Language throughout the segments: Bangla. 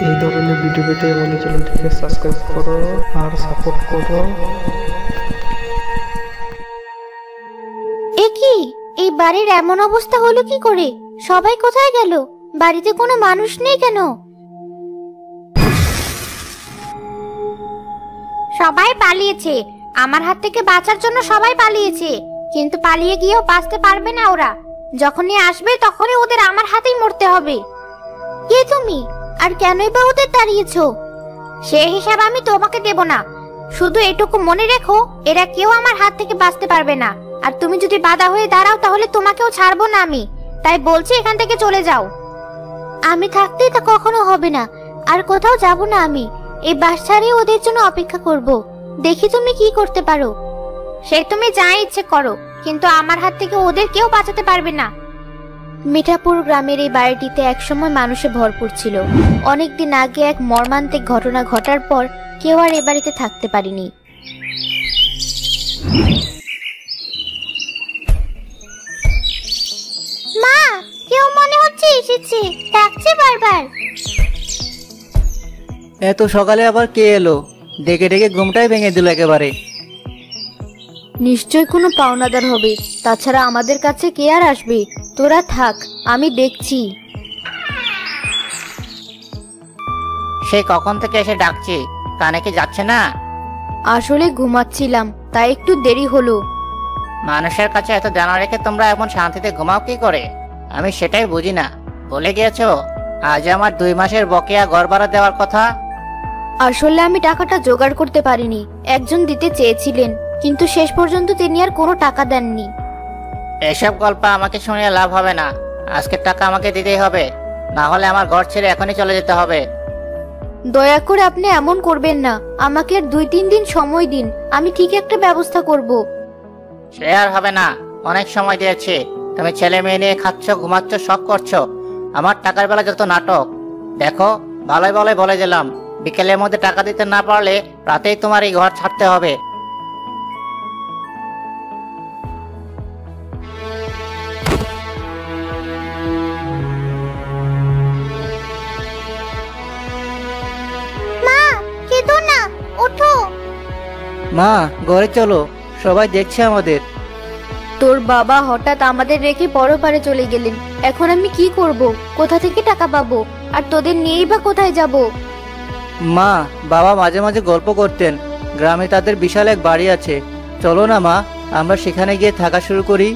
এই ধরনের ভিডিও পেতে আমাদের চ্যানেলটিকে সাবস্ক্রাইব করো আর সাপোর্ট করো। এ কি, এই বাড়ির এমন অবস্থা হলো কি করে? সবাই কোথায় গেল? বাড়িতে কোনো মানুষ নেই কেন? সবাই পালিয়েছে। আমার হাত থেকে বাঁচার জন্য সবাই পালিয়েছে, কিন্তু পালিয়ে গিয়েও বাঁচতে পারবে না ওরা। যখনই আসবে তখনই ওদের আমার হাতেই মরতে হবে। কে তুমি, আর কেনই বা ওদের তাড়িয়েছো? সে হিসাব আমি তোমাকে দেব না। শুধু এটুকু মনে রেখো, এরা কেউ আমার হাত থেকে বাঁচতে পারবে না। আর তুমি যদি বাধা হয়ে দাঁড়াও তাহলে তোমাকেও ছাড়বো না আমি। তাই বলছি এখান থেকে চলে যাও। আমি থাকতে তা কখনো হবে না। আর কোথাও যাব না আমি। এই বাস ছাড়িয়ে ওদের জন্য অপেক্ষা করব। দেখি তুমি কি করতে পারো। সে তুমি যা ইচ্ছে করো, কিন্তু আমার হাত থেকে ওদের কেউ বাঁচাতে পারবে না। মিঠাপুর গ্রামের এই বাড়িটিতে একসময় মানুষে ভরপুর ছিল। অনেকদিন আগে এক মর্মান্তিক ঘটনা ঘটার পর কেউ আর এ বাড়িতে থাকতে পারেনি। মা, কেউ মনে হচ্ছে এসেছে, ডাকছে বারবার। এত সকালে আবার কে এলো? ডেকে ডেকে ঘুমটাই ভেঙে দিল একেবারে। নিশ্চয় কোনো পাওনাদার হবে, তাছাড়া আমাদের কাছে কে আর আসবে? তোরা থাক, আমি দেখছি। সে কখন থেকে এসে ডাকছে, কানে কি যাচ্ছে না? আসলে ঘুমাচ্ছিলাম, তাই একটু দেরি হলো। মানুষের কাছে এত জানা রেখে তোমরা এখন শান্তিতে ঘুমাও কি করে? আমি সেটাই বুঝি না। বলে গিয়েছো আজ আমার 2 মাসের বকেয়া ঘর ভাড়া দেওয়ার কথা। আসলে আমি টাকাটা জোগাড় করতে পারিনি। একজন দিতে চেয়েছিলেন, কিন্তু শেষ পর্যন্ত তিনি আর কোনো টাকা দেননি। এসব গল্প আমাকে শুনিয়ে লাভ হবে না। আজকের টাকা আমাকে দিতেই হবে, না হলে আমার ঘর ছেড়ে এখনই চলে যেতে হবে। দয়া করে আপনি এমন করবেন না। আমাকে আর 2-3 দিন সময় দিন, আমি ঠিক একটা ব্যবস্থা করব। সে আর হবে না, অনেক সময় দিয়েছি। তুমি ছেলে মেয়ে নিয়ে খাচ্ছ, ঘুমাচ্ছ, শখ করছো। আমার টাকার বেলা যত নাটক। দেখো, ভালোই ভালোই বলে দিলাম, বিকেলের মধ্যে টাকা দিতে না পারলে রাতেই তোমার এই ঘর ছাড়তে হবে। মা, কেঁদো না, ওঠো। মা, ঘরে চলো, সবাই দেখছে আমাদের। তোর বাবা হঠাৎ আমাদের রেখে পরপারে চলে গেলেন। এখন আমি কি করব? কোথা থেকে টাকা পাবো? আর তোদের নিয়েই বা কোথায় যাব? মা, বাবা মাঝে মাঝে গল্প করতেন, গ্রামে তাদের বিশাল এক বাড়ি আছে। চলো না মা, আমরা সেখানে গিয়ে থাকা শুরু করি।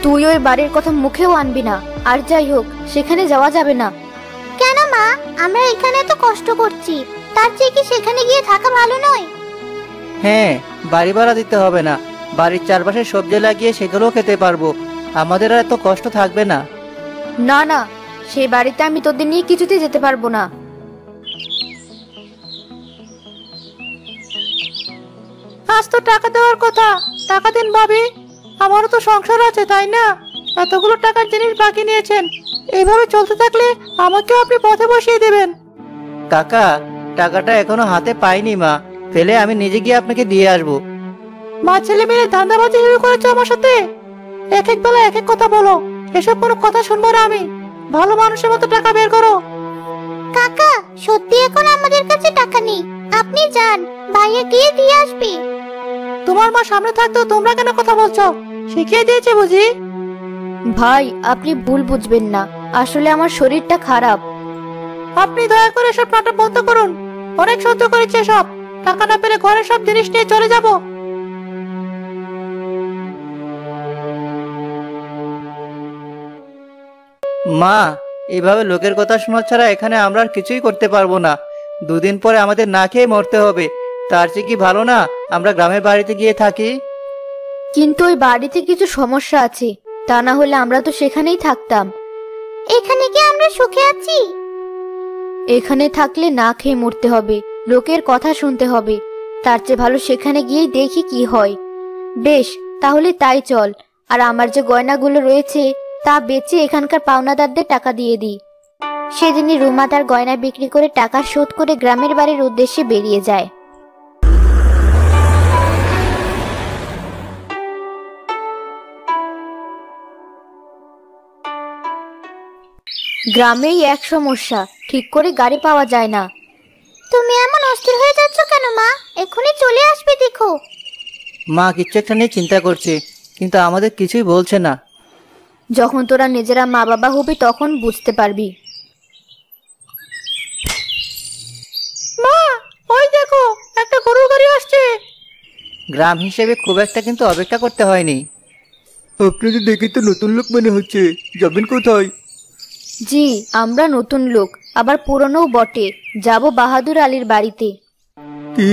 তুই ওই বাড়ির কথা মুখেও আনবি না। আর যাই হোক, সেখানে যাওয়া যাবে না। কেন মা? আমরা এখানে তো কষ্ট করছি, তার চেয়ে কি সেখানে গিয়ে থাকা ভালো নয়? হ্যাঁ, বাড়ি ভাড়া দিতে হবে না, বাড়ির চারপাশে সবজি লাগিয়ে সেগুলোও খেতে পারবো। আমাদের আর এত কষ্ট থাকবে না। না না, সেই বাড়িতে আমি তোদের নিয়ে কিছুতে যেতে পারবো না। আজ তো টাকা দেওয়ার কথা, টাকা দিন ভাবি। আমারও তো সংসার আছে, তাই না? এতগুলো টাকার জিনিস বাকি নিয়েছেন, এইভাবে চলতে থাকলে আমাকেও আপনি পথে বসিয়ে দেবেন। কাকা, টাকাটা এখনো হাতে পাইনি মা, ফেলে আমি নিজে গিয়ে আপনাকে দিয়ে আসবো। মা ছেলে মিলে ধান্দাবাজি শুরু করেছো আমার সাথে। এক এক বেলা এক এক কথা বলো, এসব কোনো কথা শুনবো না আমি। ভালো মানুষের মতো টাকা বের করো। কাকা, সত্যি এখন আমাদের কাছে টাকা নেই। আপনি যান, ভাইয়া গিয়ে দিয়ে আসবে। তোমার মা সামনে থাকতেও তোমরা কেন কথা বলছো? শিখিয়ে দিয়েছে বুঝি? ভাই, আপনি ভুল বুঝবেন না, আসলে আমার শরীরটা খারাপ। আপনি দয়া করে সব নাটক বন্ধ করুন। অনেক সহ্য করেছে সব। টাকা না পেলে ঘরের সব জিনিস নিয়ে চলে যাব। মা, এইভাবে লোকের কথা শোনা ছাড়া এখানে আমরা আর কিছুই করতে পারবো না। 2 দিন পরে আমাদের না খেয়ে মরতে হবে। তার চেয়ে কি ভালো না আমরা গ্রামের বাড়িতে গিয়ে থাকি? কিন্তু ওই বাড়িতে কিছু সমস্যা আছে, তা না হলে আমরা তো সেখানেই থাকতাম। এখানে কি আমরা সুখে আছি? এখানে থাকলে না খেয়ে মরতে হবে, লোকের কথা শুনতে হবে। তার চেয়ে ভালো সেখানে গিয়েই দেখি কি হয়। বেশ, তাহলে তাই চল। আর আমার যে গয়নাগুলো রয়েছে তা বেচে এখানকার পাওনাদারদের টাকা দিয়ে দিই। সেদিনই রুমা তার গয়না বিক্রি করে টাকা শোধ করে গ্রামের বাড়ির উদ্দেশ্যে বেরিয়ে যায়। গ্রামেই এক সমস্যা, ঠিক করে গাড়ি পাওয়া যায় না। তুমি এমন অস্থির হয়ে যাচ্ছ কেন মা? এখনই চলে আসবে দেখো। মা কিচ্ছু একটা নিয়ে চিন্তা করছে, কিন্তু আমাদের কিছুই বলছে না। যখন তোরা নিজেরা মা বাবা হবি তখন বুঝতে পারবি। মা, ওই দেখো একটা গরুর গাড়ি আসছে। গ্রাম হিসেবে খুব একটা কিন্তু অপেক্ষা করতে হয়নি। আপনাদের দেখে তো নতুন লোক মনে হচ্ছে, যাবেন কোথায়? জি, আমরা নতুন লোক, আবার পুরনোও বটে। যাব বাহাদুর আলীর বাড়িতে। কি,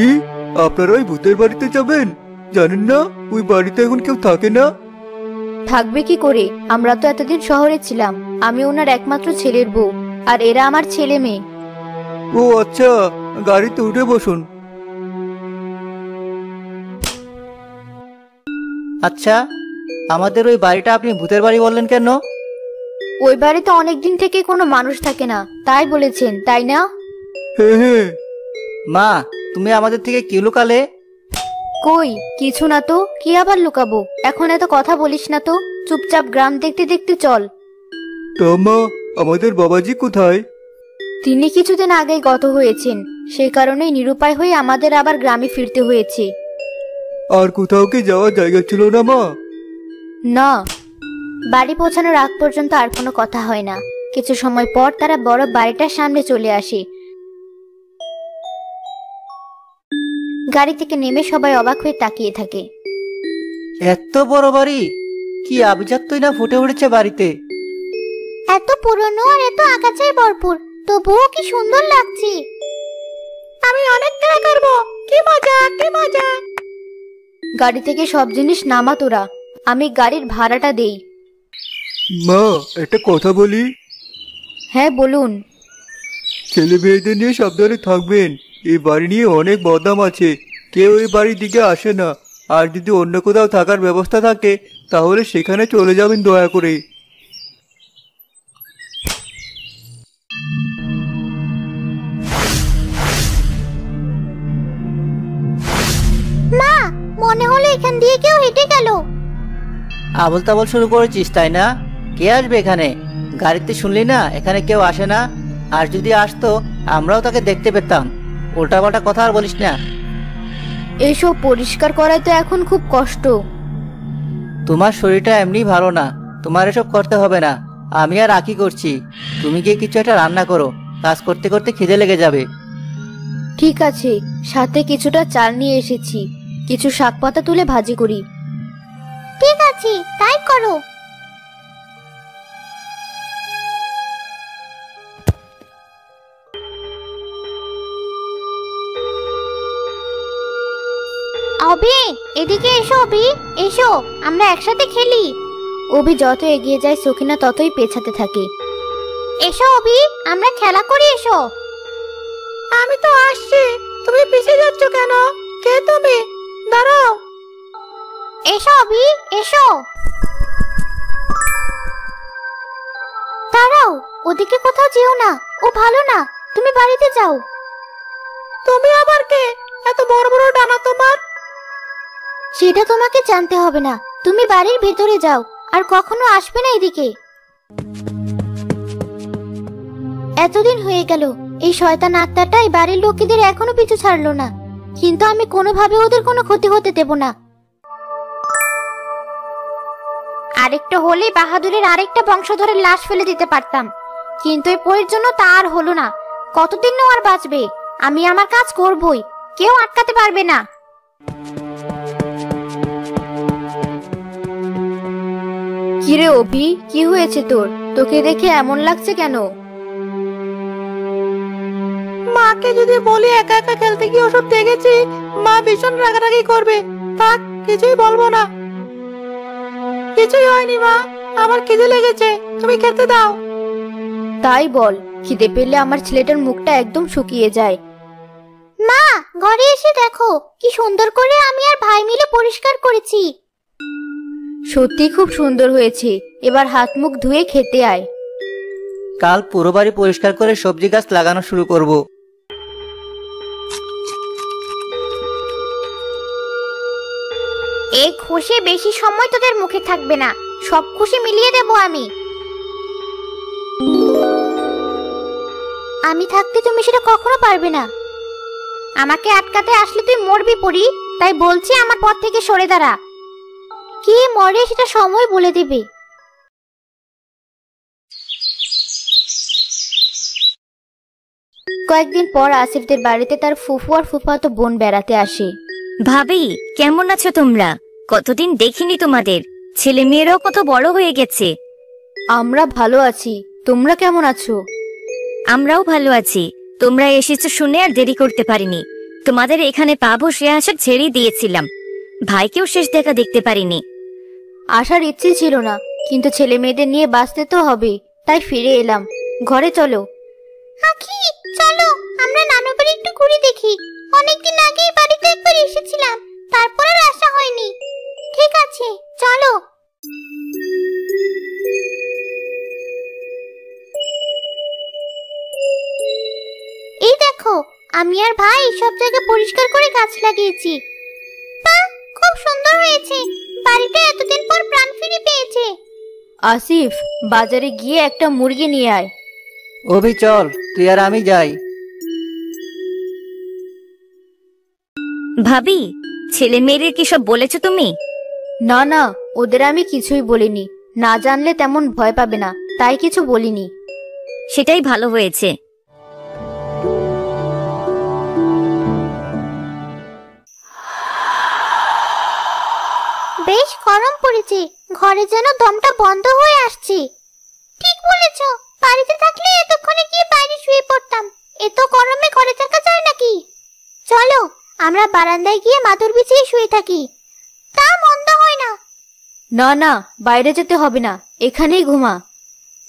আপনারা ওই ভূতের বাড়িতে যাবেন? জানেন না ওই বাড়িতে এখন কেউ থাকে না? থাকবে কি করে? আমরা তো এতদিন শহরে ছিলাম। আমি ওনার একমাত্র ছেলের বউ, আর এরা আমার ছেলে মেয়ে। ও আচ্ছা, গাড়িতে উঠে বসুন। আচ্ছা, আমাদের ওই বাড়িটা আপনি ভূতের বাড়ি বললেন কেন? ওই বাড়িতে অনেকদিন থেকে কোনো মানুষ থাকে না, তাই বলেছেন, তাই না? হ্যাঁ হ্যাঁ। মা, তুমি আমাদের থেকে কি লুকালে? কই কিছু না তো, কি আবার লুকাবো? এখন এত কথা বলিস না তো, চুপচাপ গ্রাম দেখতে দেখতে চল। তা মা, আমাদের বাবাজি কোথায়? তিনি কিছুদিন আগেই গত হয়েছেন, সেই কারণেই নিরুপায় হয়ে আমাদের আবার গ্রামে ফিরতে হয়েছে। আর কোথাও কি যাওয়ার জায়গা ছিল না মা? না, বাড়ি পৌঁছানোর আগ পর্যন্ত আর কোনো কথা হয় না। কিছু সময় পর তারা বড় বাড়িটার সামনে চলে আসে। গাড়ি থেকে নেমে সবাই অবাক হয়ে তাকিয়ে থাকে। এত বড় বাড়ি! কি আভিজাত্যই না ফুটে উঠেছে বাড়িতে। এত পুরনো আর এত আগাছায় ভরপুর, তবুও কি সুন্দর লাগছে। আমি অনেক খেলা করবো, কি মজা কি মজা। গাড়ি থেকে সব জিনিস নামা তোরা, আমি গাড়ির ভাড়াটা দেই। মা, একটা কথা বলি। হ্যাঁ বলুন। ছেলে মেয়েদের নিয়ে সাবধানে থাকবেন। এই বাড়ি নিয়ে অনেক বদনাম আছে, কেউ এই বাড়ির দিকে আসে না। আর যদি অন্য কোথাও থাকার ব্যবস্থা থাকে তাহলে সেখানে চলে যাবেন দয়া করে। মা, মনে হলো এখান দিয়ে কেউ হেঁটে গেল। আবল তাবল শুরু করেছিস তাই না? কে আসবে এখানে? গাড়িতে শুনলি না এখানে কেউ আসে না? আর যদি আসতো আমরাও তাকে দেখতে পেতাম। উল্টাপাল্টা কথা আর বলিস না। এসব পরিষ্কার করাই তো এখন খুব কষ্ট। তোমার শরীরটা এমনি ভালো না, তোমার এসব করতে হবে না। আমি আর আকি করছি, তুমি গিয়ে কিছু একটা রান্না করো, কাজ করতে করতে খিদে লেগে যাবে। ঠিক আছে, সাথে কিছুটা চাল নিয়ে এসেছি, কিছু শাক পাতা তুলে ভাজি করি। ঠিক আছে, তাই করো। অবি, এদিকে এসো। অবি, এসো, আমরা একসাথে খেলি। অবি যত এগিয়ে যায় সখিনা ততই পেছাতে থাকে। এসো অবি, আমরা খেলা করি, এসো। আমি তো আসছি, তুমি পিছিয়ে যাচ্ছ কেন? কে তুমি? দাঁড়াও। এসো অবি, এসো। দাঁড়াও, ওদিকে কোথাও যেও না, ও ভালো না, তুমি বাড়িতে যাও। তুমি আবার কে? এত বড় বড় ডানা তোমার। সেটা তোমাকে জানতে হবে না, তুমি বাড়ির ভেতরে যাও, আর কখনো আসবে না এদিকে। এতদিন হয়ে গেল, এই শয়তান আত্মাটাই বাড়ির লোকেদের এখনো পিছু ছাড়লো না, কিন্তু আমি কোনোভাবে ওদের কোনো ক্ষতি হতে দেব না। আরেকটা হলে বাহাদুরের আরেকটা বংশধরের লাশ ফেলে দিতে পারতাম, কিন্তু এই পরের জন্য তা আর হলো না। কতদিন আর বাঁচবে? আমি আমার কাজ করবই, কেউ আটকাতে পারবে না। কিরে অভি, কি হয়েছে তোর? তোকে দেখে এমন লাগছে কেন? মাকে যদি বলি একা একা খেলতে গিয়ে ওসব দেখেছি, মা ভীষণ রাগারাগি করবে। থাক, কিছুই বলবো না। কিছুই হয়নি মা, আমার খিদে লেগেছে, তুমি খেতে দাও। তাই বল, খিদে পেলে আমার ছেলেটার মুখটা একদম শুকিয়ে যায়। মা, ঘরে এসে দেখো কি সুন্দর করে আমি আর ভাই মিলে পরিষ্কার করেছি। সত্যি খুব সুন্দর হয়েছে, এবার হাত মুখ ধুয়ে খেতে আয়। কাল পুরো বাড়ি পরিষ্কার করে সবজি গাছ লাগানো শুরু করব। এই খুশি বেশি সময় তোদের মুখে থাকবে না, সব খুশি মিলিয়ে দেব আমি। আমি থাকতে তুমি সেটা কখনো পারবে না। আমাকে আটকাতে আসলে তুই মরবি পরি, তাই বলছি আমার পথ থেকে সরে দাঁড়া। কে মরে সেটা সময় বলে দেবে। কয়েকদিন পর আসিফদের বাড়িতে তার ফুফু আর ফুফাতো বোন বেড়াতে আসে। ভাবি, কেমন আছো তোমরা? কতদিন দেখিনি তোমাদের। ছেলে মেয়েরাও কত বড় হয়ে গেছে। আমরা ভালো আছি, তোমরা কেমন আছো? আমরাও ভালো আছি। তোমরা এসেছো শুনে আর দেরি করতে পারিনি। তোমাদের এখানে পাবো সে আশা ছেড়েই দিয়েছিলাম। ভাইকেও শেষ দেখা দেখতে পারিনি। আসার ইচ্ছে ছিল না, কিন্তু ছেলে মেয়েদের নিয়ে বাঁচতে তো হবে, তাই ফিরে এলাম। ঘরে চলো। আখি চলো, আমরা নানু বাড়ি একটু ঘুরে দেখি। অনেকদিন আগে এই বাড়িতে একবার এসেছিলাম, তারপর আর আসা হয়নি। ঠিক আছে চলো। এই দেখো, আমি আর ভাই সব জায়গা পরিষ্কার করে গাছ লাগিয়েছি। বাহ, খুব সুন্দর হয়েছে। বাড়িটা এতদিন পর প্রাণ ফিরে পেয়েছে। আসিফ, বাজারে গিয়ে একটা মুরগি নিয়ে আয়। অভি চল, তুই আর আমি যাই। ভাবি, ছেলে মেয়েদের কি সব বলেছো তুমি? না না, ওদের আমি কিছুই বলিনি। না জানলে তেমন ভয় পাবে না, তাই কিছু বলিনি। সেটাই ভালো হয়েছে। বেশ গরম পড়েছে, ঘরে যেন দমটা বন্ধ হয়ে আসছে। ঠিক বলেছ, বাড়িতে থাকলে এতক্ষণে গিয়ে বাইরে শুয়ে পড়তাম। এত গরমে ঘরে থাকা যায় নাকি? চলো আমরা বারান্দায় গিয়ে মাদুর বিছিয়ে শুয়ে থাকি, তা মন্দ হয় না। না না, বাইরে যেতে হবে না, এখানেই ঘুমা।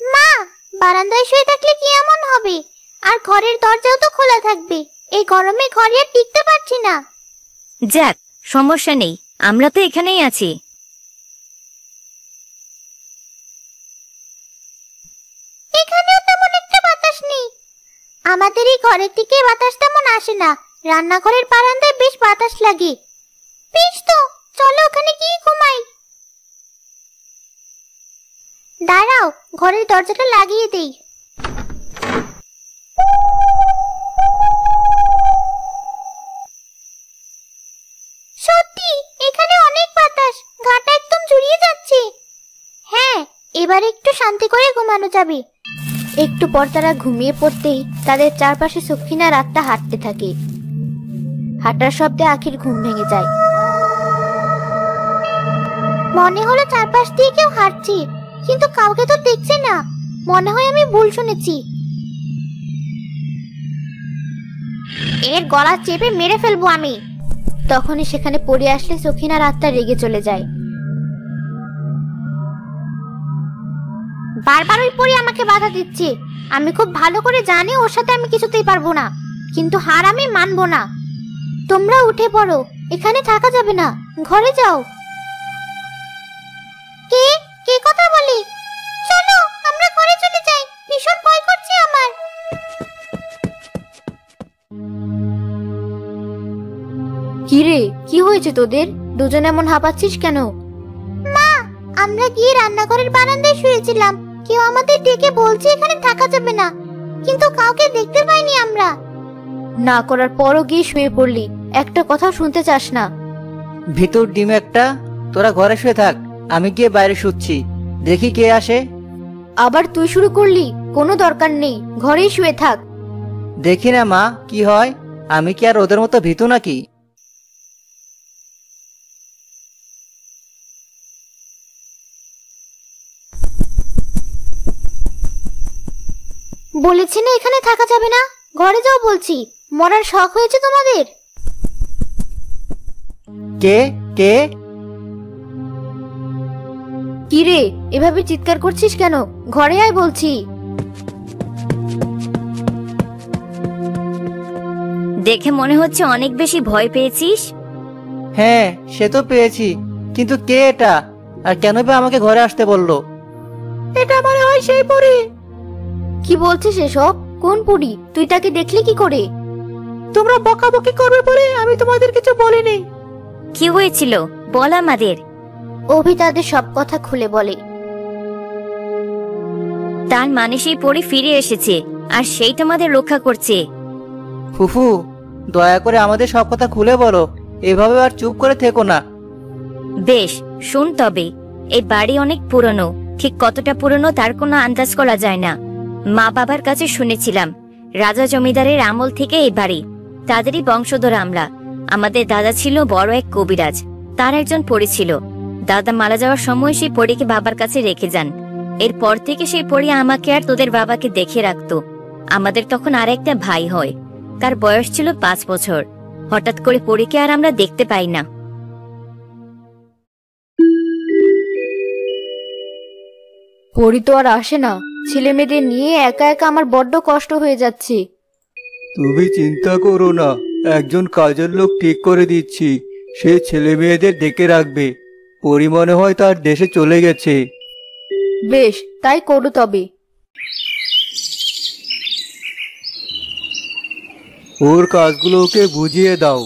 মা, বারান্দায় শুয়ে থাকলে কি এমন হবে? আর ঘরের দরজাও তো খোলা থাকবে। এই গরমে ঘরে আর টিকতে পারছি না। যাক, সমস্যা নেই, আমরা তো এখানেই আছি। এখানেও তেমন একটা বাতাস নেই। আমাদের এই ঘরের দিকে বাতাস তেমন আসে না। রান্নাঘরের বারান্দায় বেশ বাতাস লাগে। বেশ তো, চলো ওখানে গিয়ে ঘুমাই। দাঁড়াও, ঘরের দরজাটা লাগিয়ে দেই। সত্যি এখানে অনেক বাতাস, গাটা একদম জুড়িয়ে যাচ্ছে। হ্যাঁ, এবার একটু শান্তি করে ঘুমানো যাবে। একটু পর তারা ঘুমিয়ে পড়তেই তাদের চারপাশে সখিনা রাতটা হাঁটতে থাকে। হাঁটার শব্দে আখির ঘুম ভেঙে যায়। মনে হলো চারপাশ দিয়ে কেউ হাঁটছে, কিন্তু কাউকে তো দেখছে না। মনে হয় আমি ভুল শুনেছি। এর গলা চেপে মেরে ফেলবো আমি। তখনই সেখানে পড়ে আসলে সখিনা রাতটা রেগে চলে যায়। বারবার ওই পরি আমাকে বাধা দিচ্ছে। আমি খুব ভালো করে জানি ওর সাথে আমি কিছুতেই পারবো না, কিন্তু হার আমি মানবো না। তোমরা উঠে পড়ো, এখানে থাকা যাবে না, ঘরে যাও। কে কে কথা বলে? চলো আমরা ঘরে চলে যাই, ভীষণ ভয় করছে আমার। কি রে, কি হয়েছে তোদের? দুজন এমন হাঁপাচ্ছিস কেন? মা, আমরা গিয়ে রান্নাঘরের বারান্দায় শুয়েছিলাম। কেউ আমাদের ডেকে বলছে এখানে থাকা যাবে না, কিন্তু কাউকে দেখতে পাইনি আমরা। না করার পরও গিয়ে শুয়ে পড়লি, একটা কথা শুনতে চাস না। ভিতর ডিম একটা, তোরা ঘরে শুয়ে থাক, আমি গিয়ে বাইরে শুচ্ছি, দেখি কে আসে। আবার তুই শুরু করলি? কোনো দরকার নেই, ঘরেই শুয়ে থাক। দেখি না মা কি হয়, আমি কি আর ওদের মতো ভীতু নাকি? বলেছি না এখানে থাকা যাবে না, ঘরে যাও বলছি। মরার শখ হয়েছে তোমাদের? কে কে? কি রে, এভাবে চিৎকার করছিস কেন? ঘরে আয় বলছি। দেখে মনে হচ্ছে অনেক বেশি ভয় পেয়েছিস। হ্যাঁ সে তো পেয়েছি, কিন্তু কে এটা, আর কেন বা আমাকে ঘরে আসতে বললো? এটা মনে হয় সেই পরি। কি বলছিস এসব? কোন পুরি? তুই তাকে দেখলি কি করে? তোমরা বকাবকি করবে বলে আমি তোমাদের কিছু বলিনি। কি হয়েছিল বল আমাদের। অভি তাদের সব কথা খুলে বলে। তার মানে সেই পরি ফিরে এসেছে, আর সেই তোমাদের রক্ষা করছে। ফুফু, দয়া করে আমাদের সব কথা খুলে বলো, এভাবে আর চুপ করে থেকো না। বেশ, শুন তবে। এই বাড়ি অনেক পুরনো, ঠিক কতটা পুরনো তার কোনো আন্দাজ করা যায় না। মা বাবার কাছে শুনেছিলাম রাজা জমিদারের আমল থেকে এই বাড়ি, তাদেরই বংশধর আমরা। আমাদের দাদা ছিল বড় এক কবিরাজ, তার একজন পরী ছিল। দাদা মারা যাওয়ার সময় সেই পরীকে বাবার কাছে রেখে যান। এরপর থেকে সেই পরী আমাকে আর তোদের বাবাকে দেখে রাখতো। আমাদের তখন আর একটা ভাই হয়, তার বয়স ছিল 5 বছর। হঠাৎ করে পরীকে আর আমরা দেখতে পাই না। পরি তো আর আসে না। ছেলে মেয়েদের নিয়ে একা একা আমার বড্ড কষ্ট হয়ে যাচ্ছে। তুমি চিন্তা করো না, একজন কাজের লোক ঠিক করে দিচ্ছি, সে ছেলে মেয়েদের ডেকে রাখবে। পরি মনে হয় তার দেশে চলে গেছে। বেশ, তাই করো তবে। ওর কাজগুলো ওকে বুঝিয়ে দাও।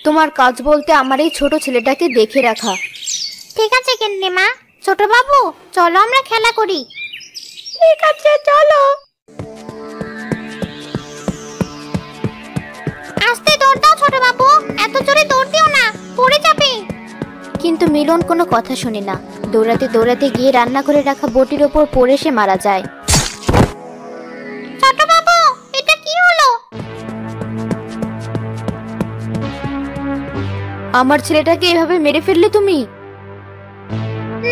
তোমার কাজ বলতে আমার এই ছোট ছেলেটাকে দেখে রাখা। ঠিক আছে গিন্নিমা। ছোট বাবু, চলো আমরা খেলা করি। ঠিক আছে, চলো। আস্তে দৌড় দাও ছোট বাবু, এত জোরে দৌড় দিও না, পড়ে যাবে। কিন্তু মিলন কোনো কথা শুনে না। দৌড়াতে দৌড়াতে গিয়ে রান্না করে রাখা বটির ওপর পড়ে সে মারা যায়। ছোট বাবু, এটা কি হলো? আমার ছেলেটাকে এভাবে মেরে ফেললে তুমি?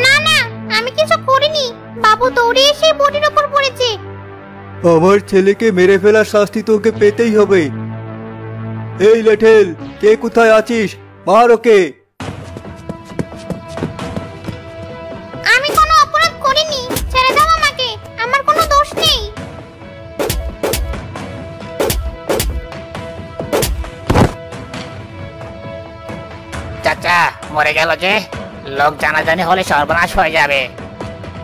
না না, আমি কিছু করিনি। বাবু দৌড়ে এসে বটির ওপর পড়েছে। আমার ছেলেকে মেরে ফেলার শাস্তি তোকে পেতেই হবে। এই লেঠেল, কে কোথায় আছিস? মার ওকে। আমি কোনো অপরাধ করিনি, ছেড়ে দাও আমাকে, আমার কোনো দোষ নেই। চাচা মরে গেল যে, লোক জানাজানি হলে সর্বনাশ হয়ে যাবে।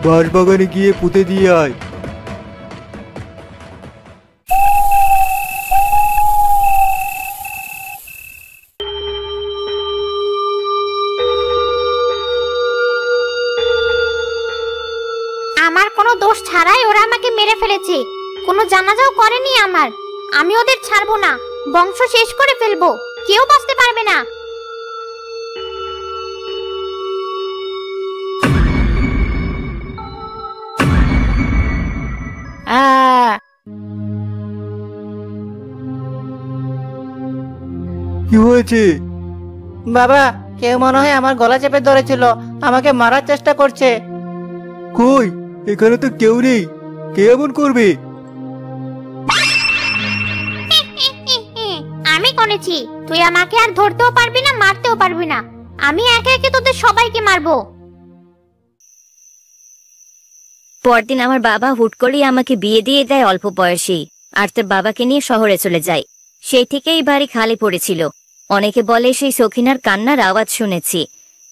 বাঁশবাগানে গিয়ে পুঁতে দিয়ে আয়। আমার কোনো দোষ ছাড়াই ওরা আমাকে মেরে ফেলেছে। কোনো জানাজাও করেনি আমার। আমি ওদের ছাড়বো না, বংশ শেষ করে ফেলবো, কেউ বাঁচতে পারবে না। কি হয়েছে? বাবা, কেউ মনে হয় আমার গলা চেপে ধরেছিল, আমাকে মারার চেষ্টা করছে। কই, এখানে তো কেউ নেই। কে এমন করবে? আমি করেছি। তুই আমাকে আর ধরতেও পারবি না, মারতেও পারবি না। আমি একে একে তোদের সবাইকে মারবো। পরদিন আমার বাবা হুট করেই আমাকে বিয়ে দিয়ে দেয় অল্প বয়সেই, আর তোর বাবাকে নিয়ে শহরে চলে যায়। সেই থেকে এই বাড়ি খালি পড়েছিল। অনেকে বলে সেই সখিনার কান্নার আওয়াজ শুনেছি,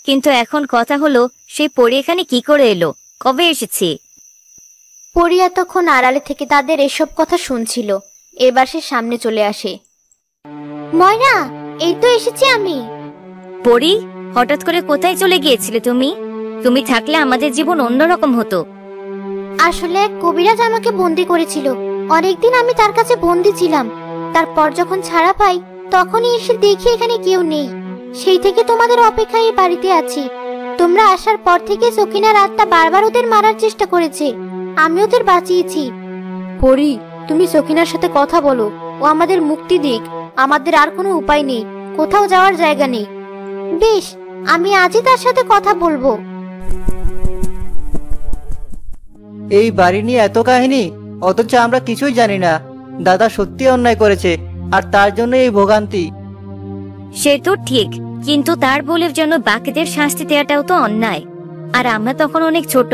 কিন্তু এখন কথা হলো সেই পরি এখানে কি করে এলো, কবে এসেছে? পরি এতক্ষণ আড়ালে থেকে তাদের এসব কথা শুনছিল। এবার সে সামনে চলে আসে। ময়না, এই তো এসেছি আমি। পরি, হঠাৎ করে কোথায় চলে গিয়েছিলে তুমি? তুমি থাকলে আমাদের জীবন অন্যরকম হতো। আসলে এক কবিরাজ আমাকে বন্দি করেছিল। অনেকদিন আমি তার কাছে বন্দি ছিলাম। তারপর যখন ছাড়া পাই, তখনই এসে দেখি এখানে কেউ নেই। সেই থেকে তোমাদের অপেক্ষায় এই বাড়িতে আছি। তোমরা আসার পর থেকে সখিনার আত্মা বারবার ওদের মারার চেষ্টা করেছে। আমি ওদের বাঁচিয়েছি। পরি, তুমি সখিনার সাথে কথা বলো, ও আমাদের মুক্তি দিক। আমাদের আর কোনো উপায় নেই, কোথাও যাওয়ার জায়গা নেই। বেশ, আমি আজই তার সাথে কথা বলবো। এই বাড়ি নিয়ে এত কাহিনী, অথচ আমরা কিছুই জানি না। দাদা সত্যি অন্যায় করেছে, আর তার জন্য এই ভোগান্তি। সে তো ঠিক, কিন্তু তার ভুলের জন্য বাকিদের শাস্তি দেওয়াটাও তো অন্যায়। আর আমরা তখন অনেক ছোট,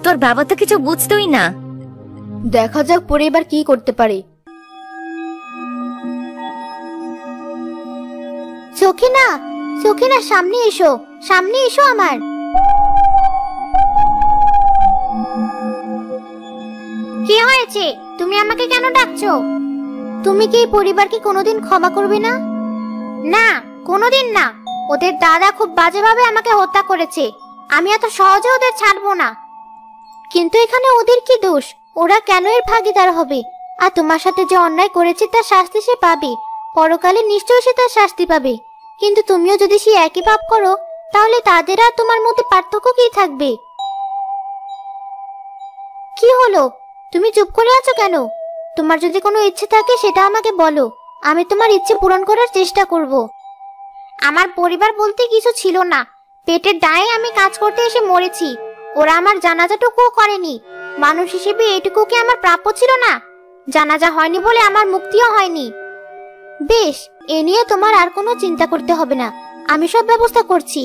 তোর বাবা তো কিছু বুঝতোই না। দেখা যাক পরে এবার কি করতে পারে। সখিনা, সখিনা, সামনে এসো, সামনে এসো আমার। কি হয়েছে? তুমি আমাকে কেন ডাকছো? তুমি কি এই পরিবারকে কোনোদিন ক্ষমা করবে না? না, কোনোদিন না। ওদের দাদা খুব বাজেভাবে আমাকে হত্যা করেছে। আমি এত সহজে ওদের ছাড়বো না। কিন্তু এখানে ওদের কি দোষ? ওরা কেন এর ভাগীদার হবে? আর তোমার সাথে যে অন্যায় করেছে তার শাস্তি সে পাবে, পরকালে নিশ্চয়ই সে তার শাস্তি পাবে। কিন্তু তুমিও যদি সেই একই পাপ করো, তাহলে তাদের আর তোমার মধ্যে পার্থক্য কি থাকবে? কি হলো, তুমি চুপ করে আছো কেন? তোমার যদি কোনো ইচ্ছে থাকে সেটা আমাকে বলো, আমি তোমার ইচ্ছে পূরণ করার চেষ্টা করব। আমার পরিবার বলতে কিছু ছিল না, পেটের দায়ে আমি কাজ করতে এসে মরেছি। ওরা আমার জানাজাটুকুও করেনি। মানুষ হিসেবে এটুকু কি আমার প্রাপ্য ছিল না? জানাজা হয়নি বলে আমার মুক্তিও হয়নি। বেশ, এ নিয়ে তোমার আর কোনো চিন্তা করতে হবে না, আমি সব ব্যবস্থা করছি।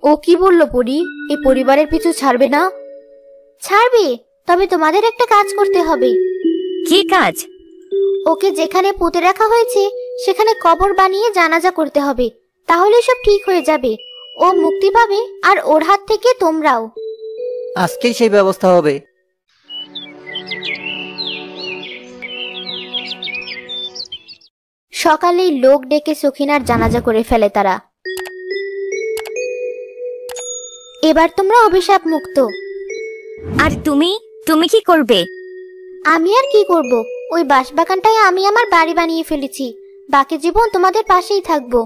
ও কি বললো পরি? এই পরিবারের পিছু ছাড়বে না? ছাড়বে, তবে তোমাদের একটা কাজ করতে হবে। কি কাজ? ওকে যেখানে পুঁতে রাখা হয়েছে সেখানে কবর বানিয়ে জানাজা করতে হবে, তাহলে সব ঠিক হয়ে যাবে। ও মুক্তি পাবে আর ওর হাত থেকে তোমরাও। আজকেই সেই ব্যবস্থা হবে। সকালেই লোক ডেকে সখিনার জানাজা করে ফেলে তারা। এবার তোমরা অভিশাপ মুক্ত। আর তুমি তুমি কি করবে? আমি আর কি করব, ওই বাঁশবাগানটায় আমি আমার বাড়ি বানিয়ে ফেলেছি। বাকি জীবন তোমাদের পাশেই থাকবো।